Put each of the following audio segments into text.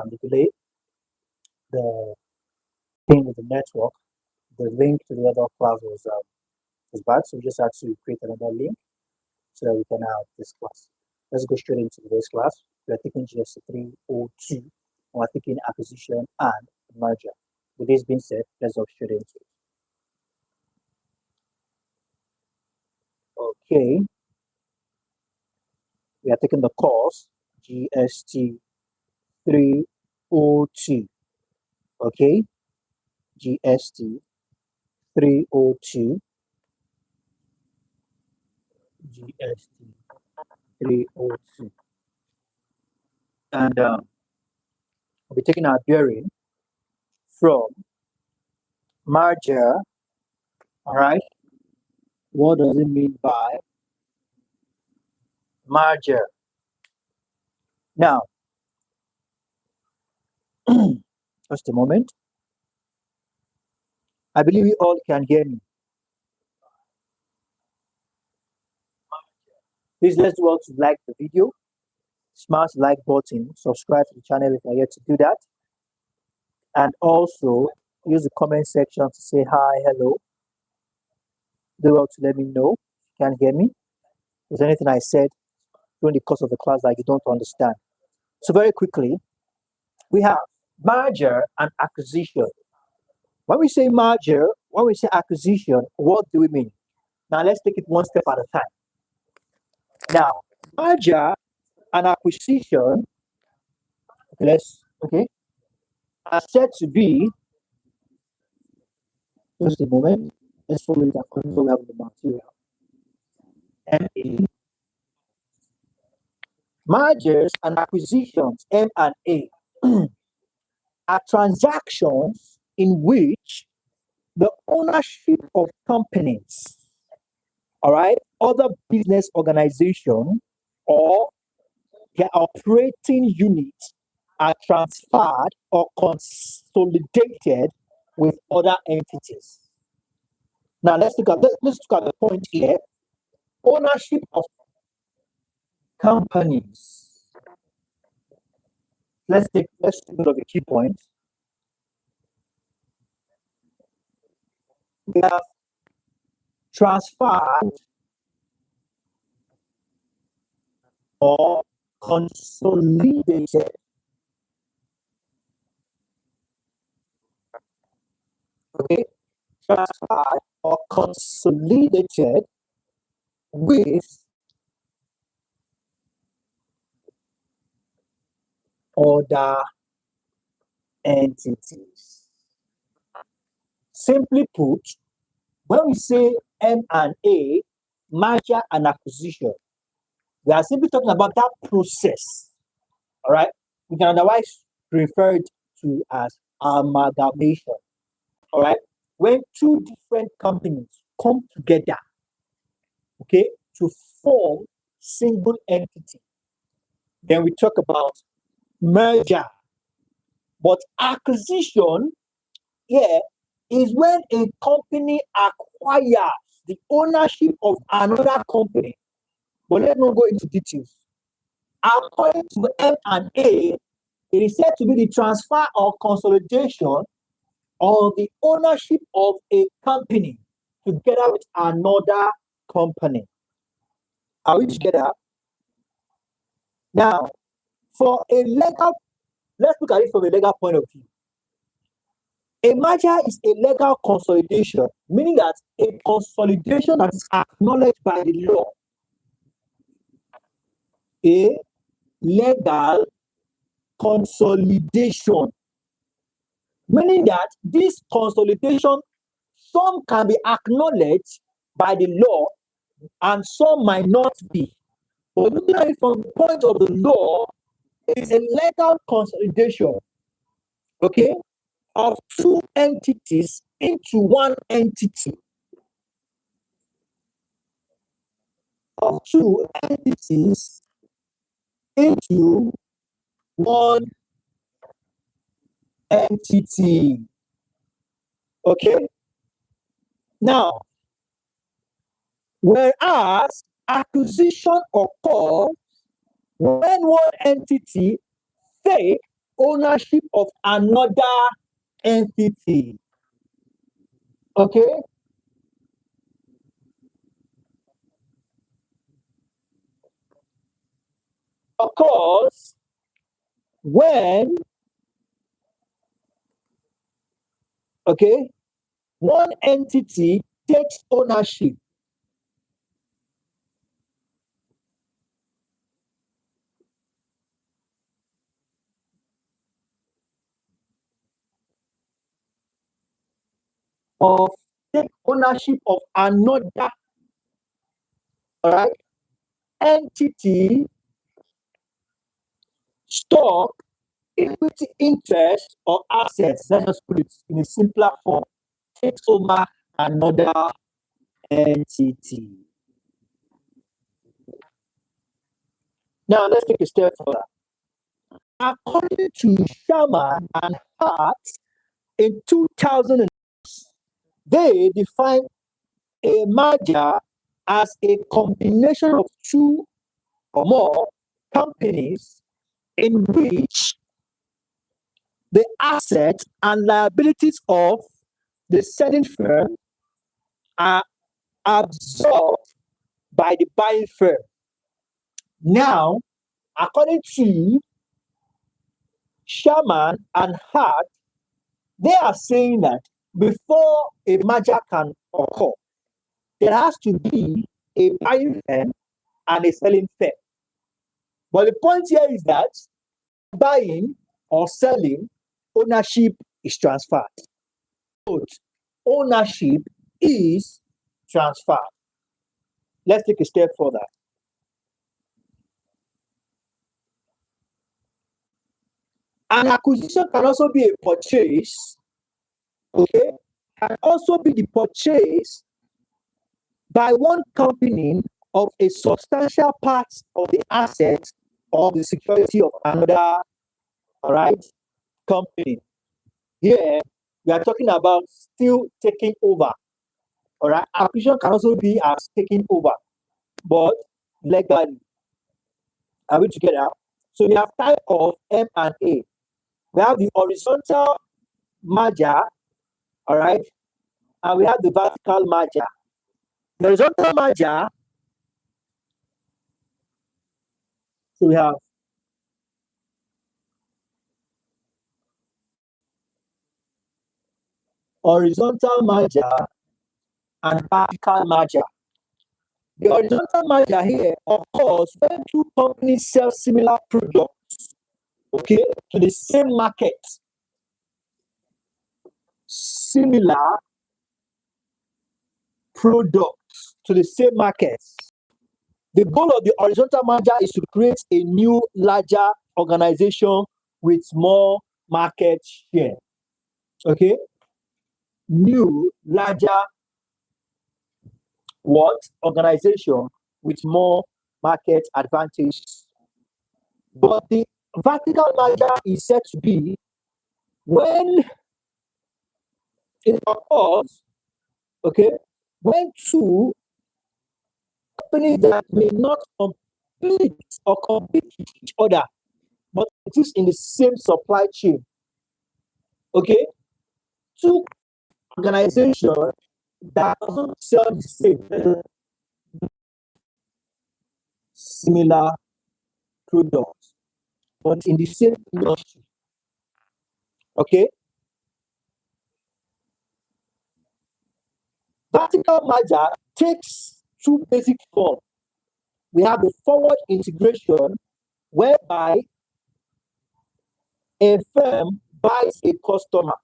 delay, the thing with the network, the link to the other class was bad, so we just had to create another link so that we can have this class. Let's go straight into today's class. We are taking GST302, and we're taking acquisition and merger. With this being said, let's go straight into it. Okay, we are taking the course GST302. Okay, GST302. GST302. And we'll be taking our bearing from merger. All right. What does it mean by merger? Now, just a moment. I believe you all can hear me. Please let's do all to like the video, smash like button, subscribe to the channel if you're yet to do that, and also use the comment section to say hi, hello. Do well to let me know if you can hear me. If there's anything I said during the course of the class that you don't understand. So very quickly, we have merger and acquisition. When we say merger, when we say acquisition, what do we mean? Now let's take it one step at a time. Now, merger and acquisition, are said to be, just a moment, let's follow it according to the material. MA. Mergers and acquisitions, M&A, are transactions in which the ownership of companies, all right, other business organization or their operating units are transferred or consolidated with other entities. Now let's look at the point here. Ownership of companies. Let's take note of the key points. We have transferred or consolidated transferred or consolidated with other entities. Simply put, when we say M&A, merger and acquisition, we are simply talking about that process. All right, we can otherwise refer to as amalgamation. All right, when two different companies come together, okay, to form single entity, then we talk about merger. But acquisition here is when a company acquires the ownership of another company. But let's not go into details. According to M&A, it is said to be the transfer or consolidation of the ownership of a company together with another company. Are we together? Now, for a legal, let's look at it from a legal point of view. A merger is a legal consolidation, meaning that a consolidation that is acknowledged by the law. A legal consolidation, meaning that this consolidation, some can be acknowledged by the law and some might not be. But looking at it from the point of the law, it is a legal consolidation, okay, of two entities into one entity. Of two entities into one entity. Okay? Now, whereas acquisition occurs when one entity take ownership of another entity. Okay? Of course, when, okay, one entity takes ownership of another, all right, entity, stock, equity, interest, or assets, let's just put it in a simpler form, takes over another entity. Now let's take a step further. According to Sherman and Hart in 2000, they define a merger as a combination of two or more companies in which the assets and liabilities of the selling firm are absorbed by the buying firm. Now, according to Sherman and Hart, they are saying that before a merger can occur, there has to be a buying firm and a selling firm. But the point here is that buying or selling, ownership is transferred. Ownership is transferred. Let's take a step further. An acquisition can also be a purchase, okay? Can also be the purchase by one company of a substantial part of the assets or the security of another, all right, company. Here, we are talking about still taking over, all right? Acquisition can also be as taking over, but legally. Are we together? So we have type of M&A. We have the horizontal merger, all right, and we have the vertical merger. The horizontal merger, so we have horizontal merger and vertical merger. The horizontal merger here occurs when two companies sell similar products, okay, to the same market. Similar products to the same market. The goal of the horizontal merger is to create a new, larger organization with more market share. Okay? New, larger what? Organization with more market advantages. But the vertical merger is said to be when it occurs, okay, when two companies that may not compete or compete with each other, but exist in the same supply chain. Okay? Two organizations that doesn't sell the same similar products, but in the same industry. Okay? Vertical merger takes two basic forms. We have the forward integration, whereby a firm buys a customer,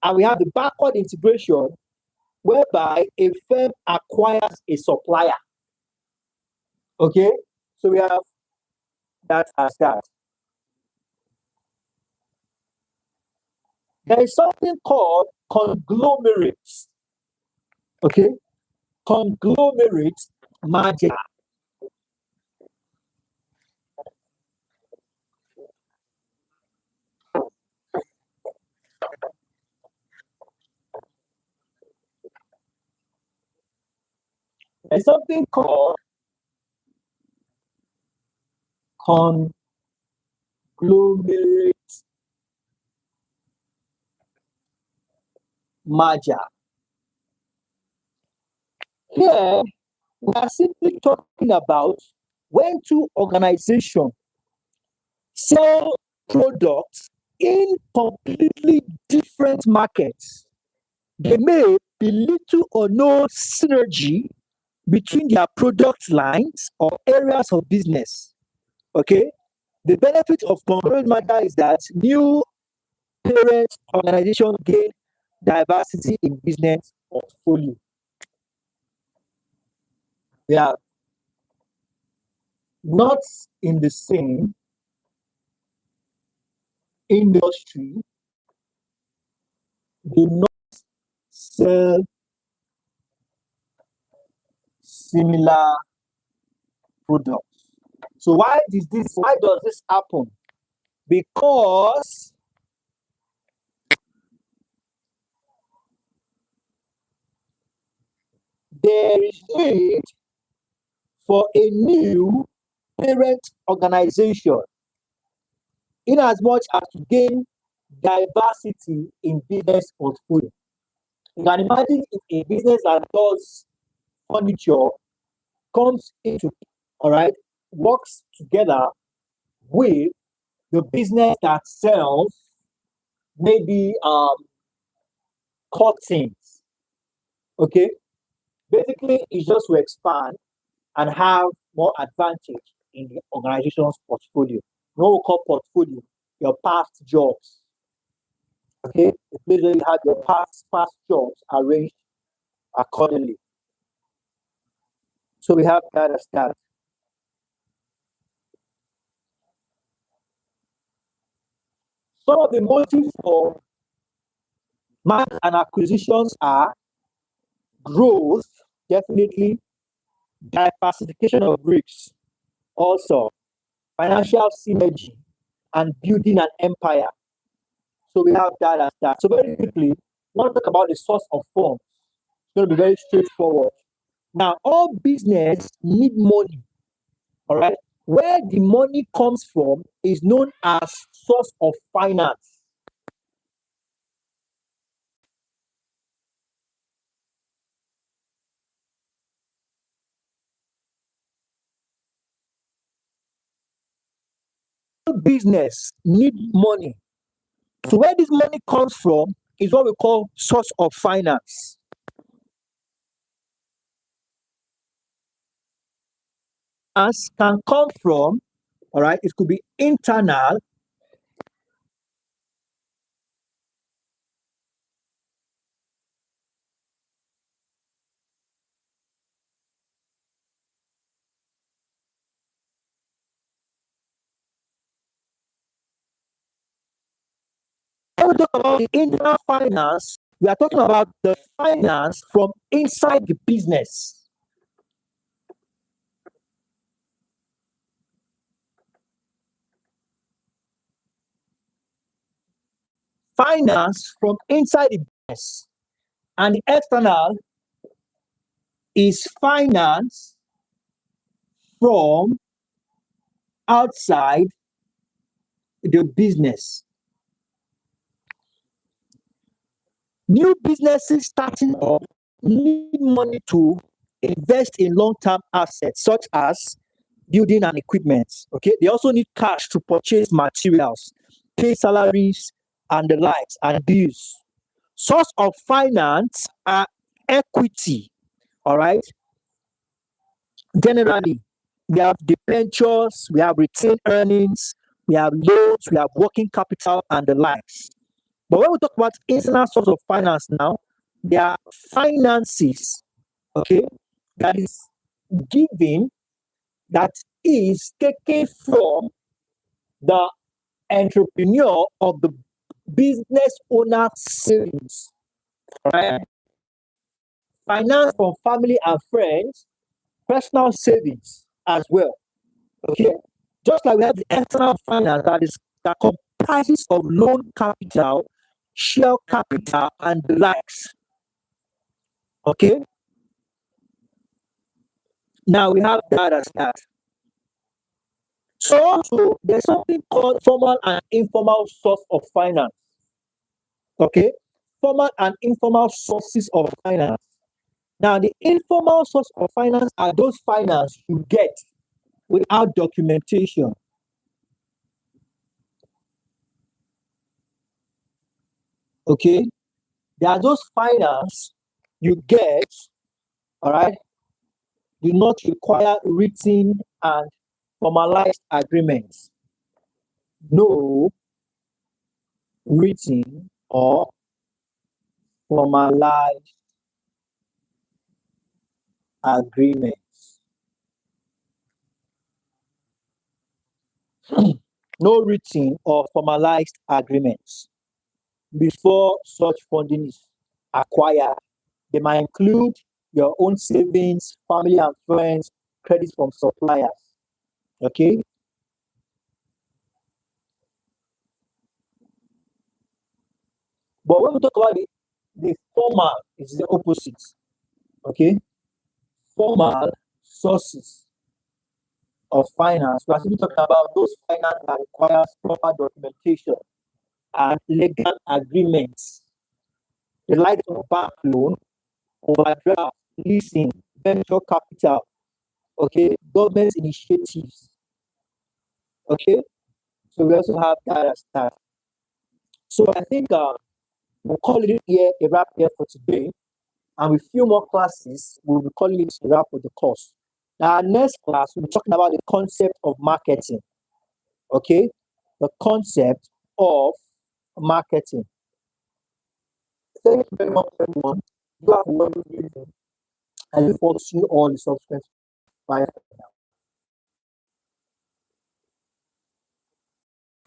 and we have the backward integration, whereby a firm acquires a supplier. Okay, so we have that as that. There is something called conglomerates. Okay, conglomerate merger. There's something called conglomerate merger. Here, we are simply talking about when two organizations sell products in completely different markets. There may be little or no synergy between their product lines or areas of business. Okay, the benefit of congruent merger is that new parent organization gain diversity in business portfolio. They are not in the same industry, do not sell similar products. So why does this happen? Because there is need for a new parent organization in as much as to gain diversity in business portfolio. You can imagine if a business that does furniture comes into, all right, works together with the business that sells maybe curtains. Okay, basically it's just to expand and have more advantage in the organization's portfolio. What we call portfolio, your past jobs. Okay, the place where you have your past jobs arranged accordingly. So we have that as that. Some of the motives for mergers and acquisitions are growth, definitely, diversification of risks, also financial synergy, and building an empire. So we have that as that. So very quickly, I want to talk about the source of funds. It's going to be very straightforward. Now, all business need money, all right? Where the money comes from is known as source of finance. Business need money. So where this money comes from is what we call source of finance. As can come from, all right, it could be internal. When we talk about the internal finance, we are talking about the finance from inside the business. Finance from inside the business. And the external is finance from outside the business. New businesses starting up need money to invest in long-term assets such as building and equipment. Okay, they also need cash to purchase materials, pay salaries, and the likes, and bills. Source of finance are equity. All right. Generally, we have debentures, we have retained earnings, we have loans, we have working capital, and the likes. But when we talk about internal source of finance now, there are finances, okay, that is given, that is taken from the entrepreneur of the business owner savings, right? Finance from family and friends, personal savings as well. Okay. Just like we have the external finance that comprises of loan capital, share capital, and the likes. Okay. Now we have that as that. So also there's something called formal and informal source of finance. Okay. formal and informal sources of finance. Now, the informal source of finance are those finance you get without documentation. Okay, there are those finance you get, all right, do not require written and formalized agreements. No written or formalized agreements. No written or formalized agreements before such funding is acquired. They might include your own savings, family and friends, credits from suppliers. Okay. But when we talk about the formal, it's the opposite. Okay. Formal sources of finance. We are simply talking about those finance that requires proper documentation and legal agreements. The likes of bank loan, overdraft, leasing, venture capital, okay, government initiatives. Okay, so we also have that as that. So I think we'll call it here a wrap here for today. And with few more classes, we'll be calling it a wrap for the course. Now, our next class, we'll be talking about the concept of marketing. Okay, the concept of marketing. Thank you very much, everyone. You have a wonderful evening. I look forward to seeing you all in the subsequent. Bye.